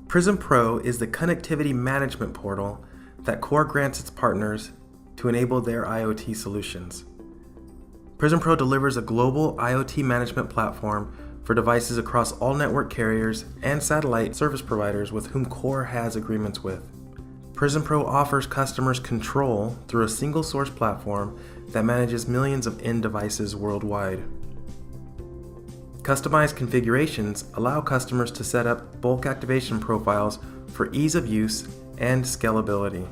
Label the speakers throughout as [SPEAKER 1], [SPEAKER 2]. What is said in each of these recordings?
[SPEAKER 1] PRiSMPro is the connectivity management portal that Core grants its partners to enable their IoT solutions. PRiSMPro delivers a global IoT management platform for devices across all network carriers and satellite service providers with whom Core has agreements with. PRiSMPro offers customers control through a single source platform that manages millions of end devices worldwide. Customized configurations allow customers to set up bulk activation profiles for ease of use and scalability.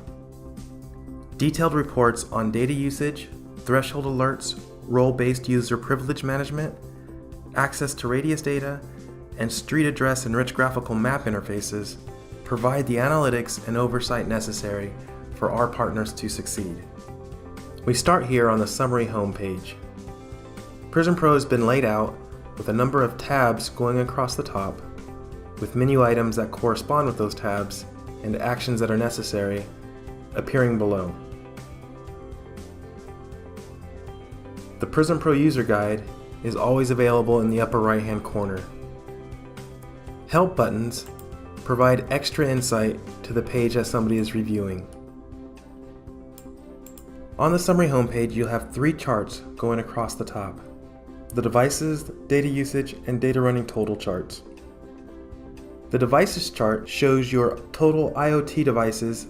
[SPEAKER 1] Detailed reports on data usage, threshold alerts, role-based user privilege management, access to radius data, and street address and rich graphical map interfaces provide the analytics and oversight necessary for our partners to succeed. We start here on the summary homepage. PRiSMPro has been laid out with a number of tabs going across the top, with menu items that correspond with those tabs and actions that are necessary appearing below. The PRiSMPro user guide is always available in the upper right-hand corner. Help buttons provide extra insight to the page as somebody is reviewing. On the summary homepage, you'll have 3 charts going across the top: the devices, data usage, and data running total charts. The devices chart shows your total IoT devices,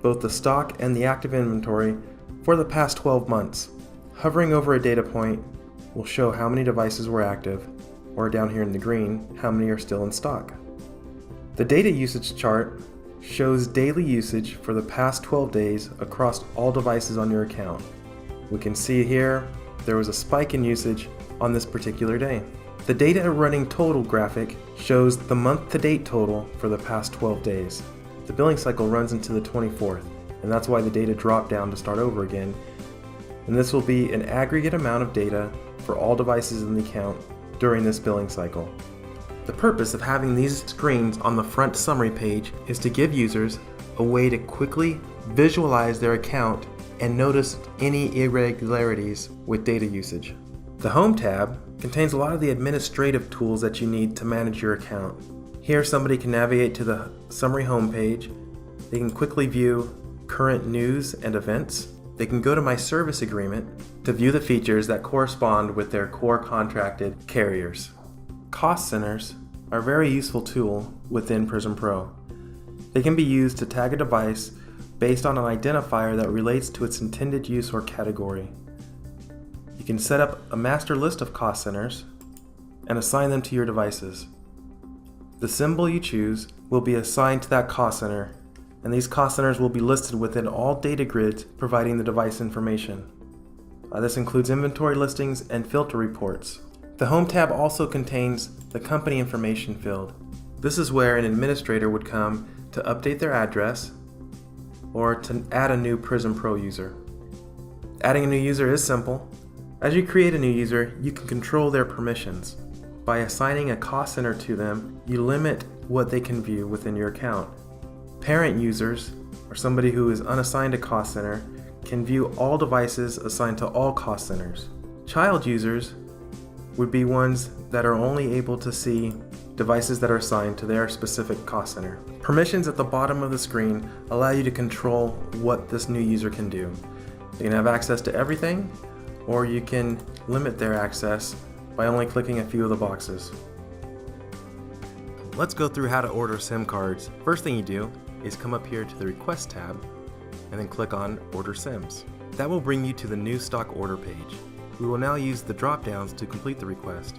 [SPEAKER 1] both the stock and the active inventory, for the past 12 months. Hovering over a data point will show how many devices were active, or down here in the green, how many are still in stock. The data usage chart shows daily usage for the past 12 days across all devices on your account. We can see here there was a spike in usage on this particular day. The data running total graphic shows the month-to-date total for the past 12 days. The billing cycle runs into the 24th, and that's why the data dropped down to start over again. And this will be an aggregate amount of data for all devices in the account during this billing cycle. The purpose of having these screens on the front summary page is to give users a way to quickly visualize their account and notice any irregularities with data usage. The Home tab contains a lot of the administrative tools that you need to manage your account. Here somebody can navigate to the summary homepage. They can quickly view current news and events. They can go to My Service Agreement to view the features that correspond with their Core contracted carriers. Cost centers are a very useful tool within PRiSMPro. They can be used to tag a device based on an identifier that relates to its intended use or category. You can set up a master list of cost centers and assign them to your devices. The symbol you choose will be assigned to that cost center, and these cost centers will be listed within all data grids providing the device information. This includes inventory listings and filter reports. The Home tab also contains the company information field. This is where an administrator would come to update their address or to add a new PRiSMPro user. Adding a new user is simple. As you create a new user, you can control their permissions. By assigning a cost center to them, you limit what they can view within your account. Parent users, or somebody who is unassigned a cost center, can view all devices assigned to all cost centers. Child users would be ones that are only able to see devices that are assigned to their specific cost center. Permissions at the bottom of the screen allow you to control what this new user can do. They can have access to everything, or you can limit their access by only clicking a few of the boxes. Let's go through how to order SIM cards. First thing you do is come up here to the Request tab and then click on Order SIMs. That will bring you to the new stock order page. We will now use the drop-downs to complete the request.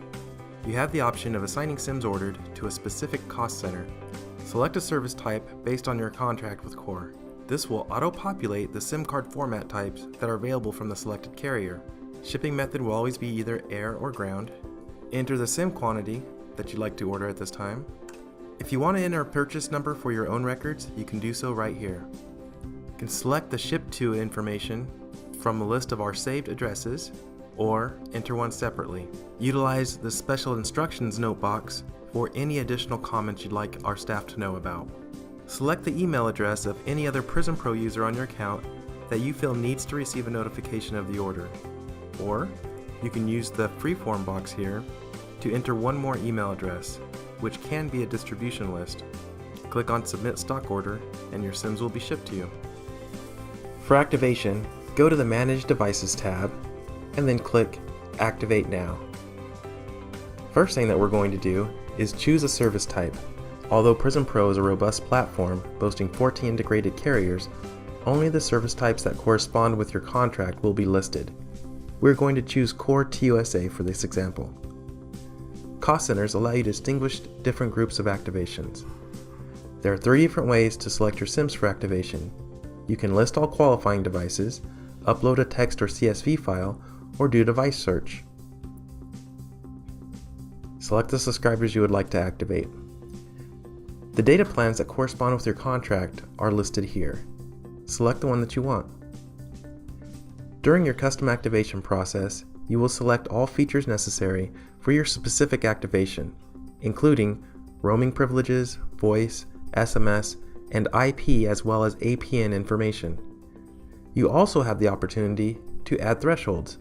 [SPEAKER 1] You have the option of assigning SIMs ordered to a specific cost center. Select a service type based on your contract with Core. This will auto-populate the SIM card format types that are available from the selected carrier. Shipping method will always be either air or ground. Enter the SIM quantity that you'd like to order at this time. If you want to enter a purchase number for your own records, you can do so right here. You can select the ship to information from a list of our saved addresses, or enter one separately. Utilize the special instructions note box for any additional comments you'd like our staff to know about. Select the email address of any other PRiSMPro user on your account that you feel needs to receive a notification of the order. Or you can use the freeform box here to enter one more email address, which can be a distribution list. Click on Submit Stock Order and your SIMs will be shipped to you. For activation, go to the Manage Devices tab and then click Activate Now. First thing that we're going to do is choose a service type. Although PRiSMPro is a robust platform boasting 14 integrated carriers, only the service types that correspond with your contract will be listed. We're going to choose Core TUSA for this example. Cost centers allow you to distinguish different groups of activations. There are 3 different ways to select your SIMs for activation. You can list all qualifying devices, upload a text or CSV file, or do device search. Select the subscribers you would like to activate. The data plans that correspond with your contract are listed here. Select the one that you want. During your custom activation process, you will select all features necessary for your specific activation, including roaming privileges, voice, SMS, and IP as well as APN information. You also have the opportunity to add thresholds.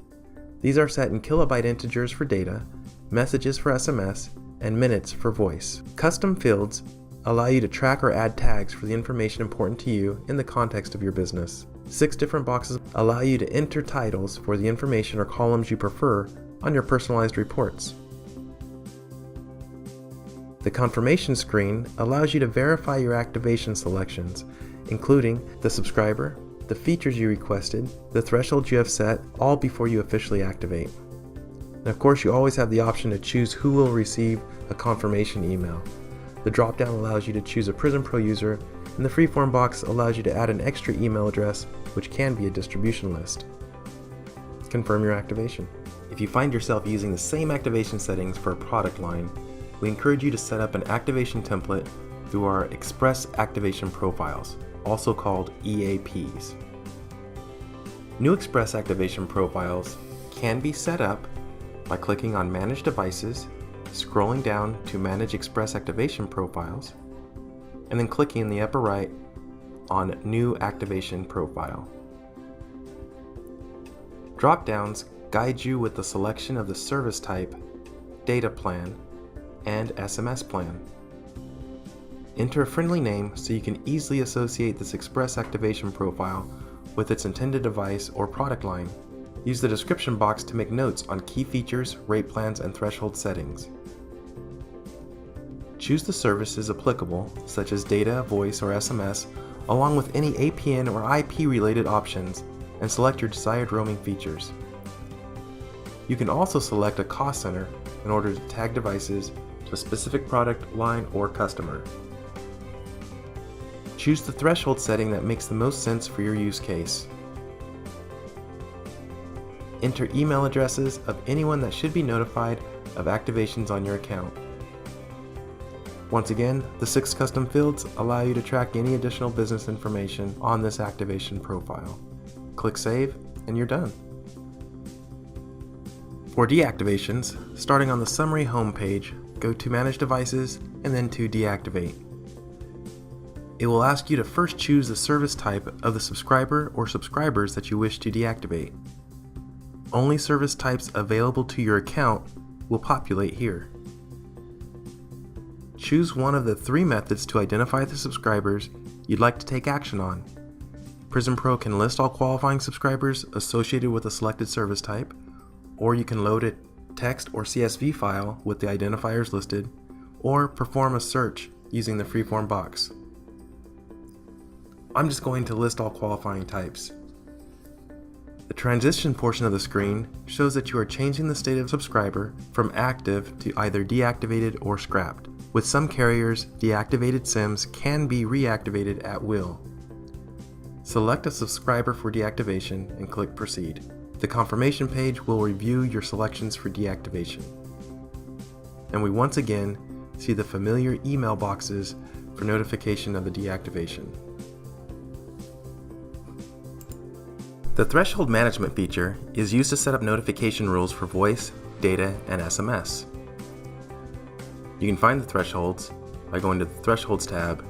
[SPEAKER 1] These are set in kilobyte integers for data, messages for SMS, and minutes for voice. Custom fields allow you to track or add tags for the information important to you in the context of your business. 6 different boxes allow you to enter titles for the information or columns you prefer on your personalized reports. The confirmation screen allows you to verify your activation selections, including the subscriber, the features you requested, the thresholds you have set, all before you officially activate. And of course, you always have the option to choose who will receive a confirmation email. The drop-down allows you to choose a PRiSMPro user, and the freeform box allows you to add an extra email address, which can be a distribution list. Confirm your activation. If you find yourself using the same activation settings for a product line, we encourage you to set up an activation template through our Express Activation Profiles, also called EAPs. New Express Activation Profiles can be set up by clicking on Manage Devices, scrolling down to Manage Express Activation Profiles, and then clicking in the upper right on New Activation Profile. Drop-downs guide you with the selection of the service type, data plan, and SMS plan. Enter a friendly name so you can easily associate this Express Activation Profile with its intended device or product line. Use the description box to make notes on key features, rate plans, and threshold settings. Choose the services applicable, such as data, voice, or SMS, along with any APN or IP related options, and select your desired roaming features. You can also select a cost center in order to tag devices to a specific product line or customer. Choose the threshold setting that makes the most sense for your use case. Enter email addresses of anyone that should be notified of activations on your account. Once again, the 6 custom fields allow you to track any additional business information on this activation profile. Click Save, and you're done. For deactivations, starting on the summary homepage, go to Manage Devices and then to Deactivate. It will ask you to first choose the service type of the subscriber or subscribers that you wish to deactivate. Only service types available to your account will populate here. Choose one of the 3 methods to identify the subscribers you'd like to take action on. PRiSMPro can list all qualifying subscribers associated with a selected service type, or you can load a text or CSV file with the identifiers listed, or perform a search using the freeform box. I'm just going to list all qualifying types. The transition portion of the screen shows that you are changing the state of subscriber from active to either deactivated or scrapped. With some carriers, deactivated SIMs can be reactivated at will. Select a subscriber for deactivation and click Proceed. The confirmation page will review your selections for deactivation. And we once again see the familiar email boxes for notification of the deactivation. The threshold management feature is used to set up notification rules for voice, data, and SMS. You can find the thresholds by going to the Thresholds tab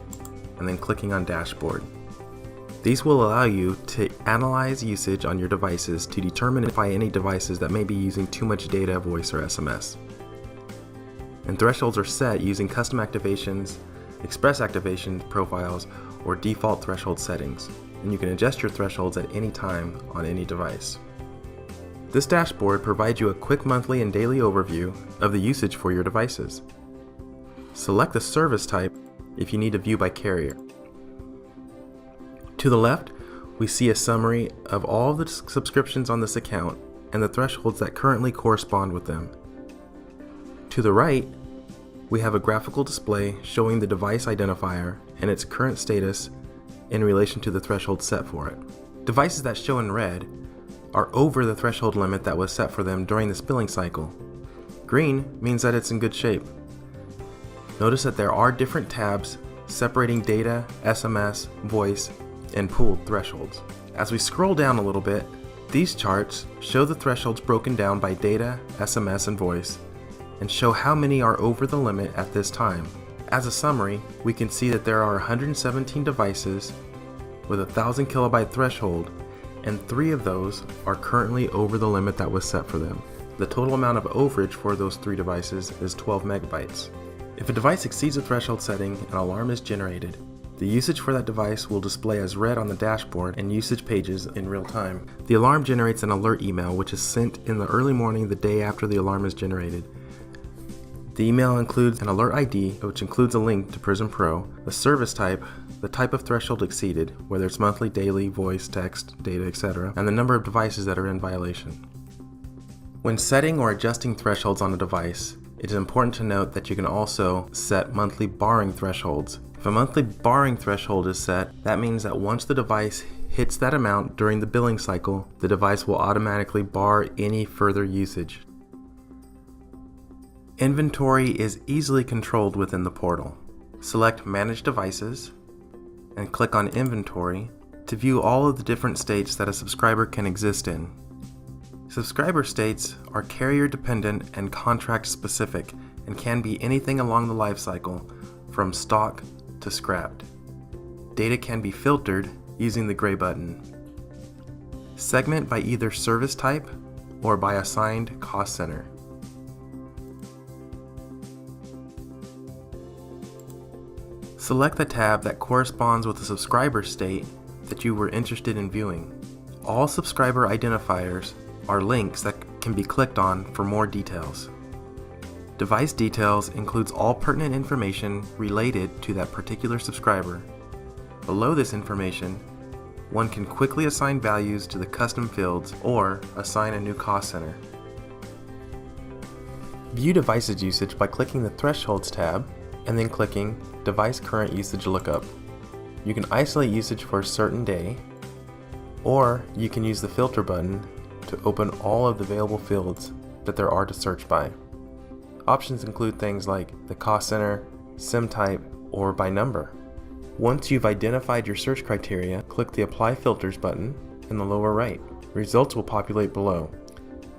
[SPEAKER 1] and then clicking on Dashboard. These will allow you to analyze usage on your devices to determine if any devices that may be using too much data, voice, or SMS. And thresholds are set using custom activations, express activation profiles, or default threshold settings, and you can adjust your thresholds at any time on any device. This dashboard provides you a quick monthly and daily overview of the usage for your devices. Select the service type if you need to view by carrier. To the left, we see a summary of all the subscriptions on this account and the thresholds that currently correspond with them. To the right, we have a graphical display showing the device identifier and its current status in relation to the threshold set for it. Devices that show in red are over the threshold limit that was set for them during this billing cycle. Green means that it's in good shape. Notice that there are different tabs separating data, SMS, voice, and pooled thresholds. As we scroll down a little bit, these charts show the thresholds broken down by data, SMS, and voice, and show how many are over the limit at this time. As a summary, we can see that there are 117 devices with a 1000 kilobyte threshold, and 3 of those are currently over the limit that was set for them. The total amount of overage for those 3 devices is 12 megabytes. If a device exceeds the threshold setting, an alarm is generated. The usage for that device will display as red on the dashboard and usage pages in real time. The alarm generates an alert email which is sent in the early morning the day after the alarm is generated. The email includes an alert ID, which includes a link to PRiSMPro, the service type, the type of threshold exceeded, whether it's monthly, daily, voice, text, data, etc., and the number of devices that are in violation. When setting or adjusting thresholds on a device, it is important to note that you can also set monthly barring thresholds. If a monthly barring threshold is set, that means that once the device hits that amount during the billing cycle, the device will automatically bar any further usage. Inventory is easily controlled within the portal. Select Manage Devices and click on Inventory to view all of the different states that a subscriber can exist in. Subscriber states are carrier dependent and contract specific and can be anything along the life cycle, from stock to scrapped. Data can be filtered using the gray button. Segment by either service type or by assigned cost center. Select the tab that corresponds with the subscriber state that you were interested in viewing. All subscriber identifiers are links that can be clicked on for more details. Device Details includes all pertinent information related to that particular subscriber. Below this information, one can quickly assign values to the custom fields or assign a new cost center. View devices usage by clicking the Thresholds tab and then clicking Device Current Usage Lookup. You can isolate usage for a certain day, or you can use the Filter button to open all of the available fields that there are to search by. Options include things like the cost center, SIM type, or by number. Once you've identified your search criteria, click the Apply Filters button in the lower right. Results will populate below.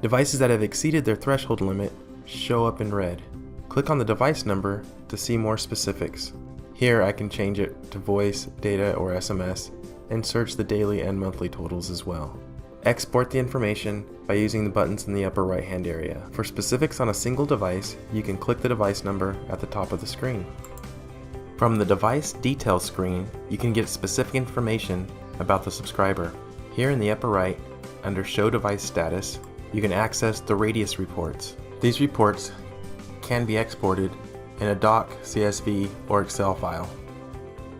[SPEAKER 1] Devices that have exceeded their threshold limit show up in red. Click on the device number to see more specifics. Here I can change it to voice, data, or SMS, and search the daily and monthly totals as well. Export the information by using the buttons in the upper right hand area. For specifics on a single device, you can click the device number at the top of the screen. From the device details screen, you can get specific information about the subscriber. Here in the upper right, under Show Device Status, you can access the radius reports. These reports can be exported in a doc, CSV, or Excel file.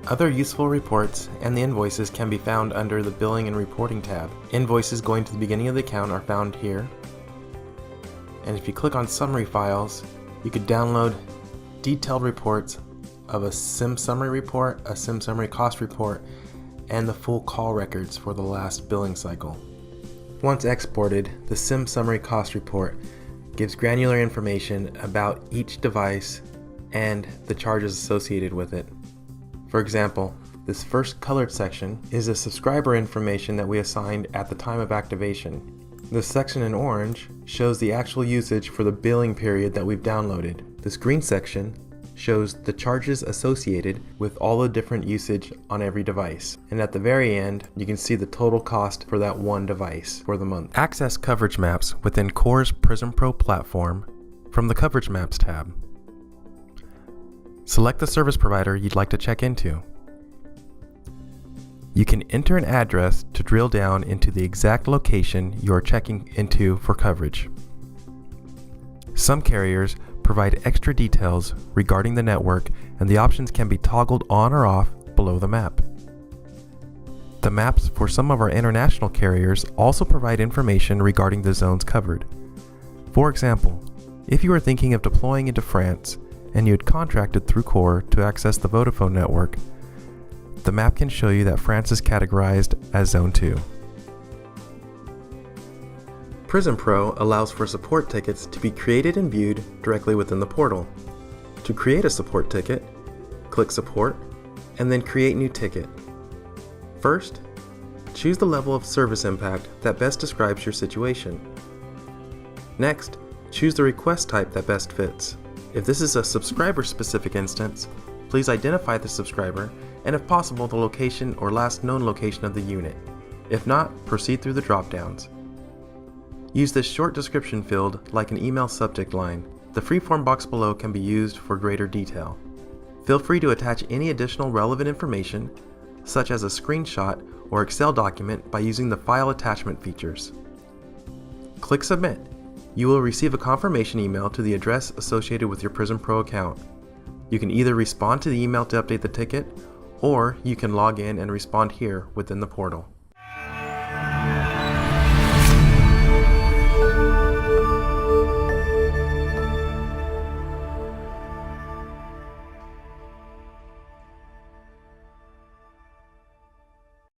[SPEAKER 1] Other useful reports and the invoices can be found under the Billing and Reporting tab. Invoices going to the beginning of the account are found here. And if you click on Summary Files, you could download detailed reports of a SIM summary report, a SIM summary cost report, and the full call records for the last billing cycle. Once exported, the SIM summary cost report gives granular information about each device and the charges associated with it. For example, this first colored section is the subscriber information that we assigned at the time of activation. This section in orange shows the actual usage for the billing period that we've downloaded. This green section shows the charges associated with all the different usage on every device. And at the very end, you can see the total cost for that one device for the month. Access coverage maps within Core's PRiSMPro platform from the Coverage Maps tab. Select the service provider you'd like to check into. You can enter an address to drill down into the exact location you are checking into for coverage. Some carriers provide extra details regarding the network, and the options can be toggled on or off below the map. The maps for some of our international carriers also provide information regarding the zones covered. For example, if you are thinking of deploying into France and you had contracted through Core to access the Vodafone network, the map can show you that France is categorized as Zone 2. PRiSMPro allows for support tickets to be created and viewed directly within the portal. To create a support ticket, click Support, and then Create New Ticket. First, choose the level of service impact that best describes your situation. Next, choose the request type that best fits. If this is a subscriber-specific instance, please identify the subscriber and, if possible, the location or last known location of the unit. If not, proceed through the drop-downs. Use this short description field like an email subject line. The freeform box below can be used for greater detail. Feel free to attach any additional relevant information, such as a screenshot or Excel document, by using the file attachment features. Click Submit. You will receive a confirmation email to the address associated with your PRiSMPro account. You can either respond to the email to update the ticket, or you can log in and respond here within the portal.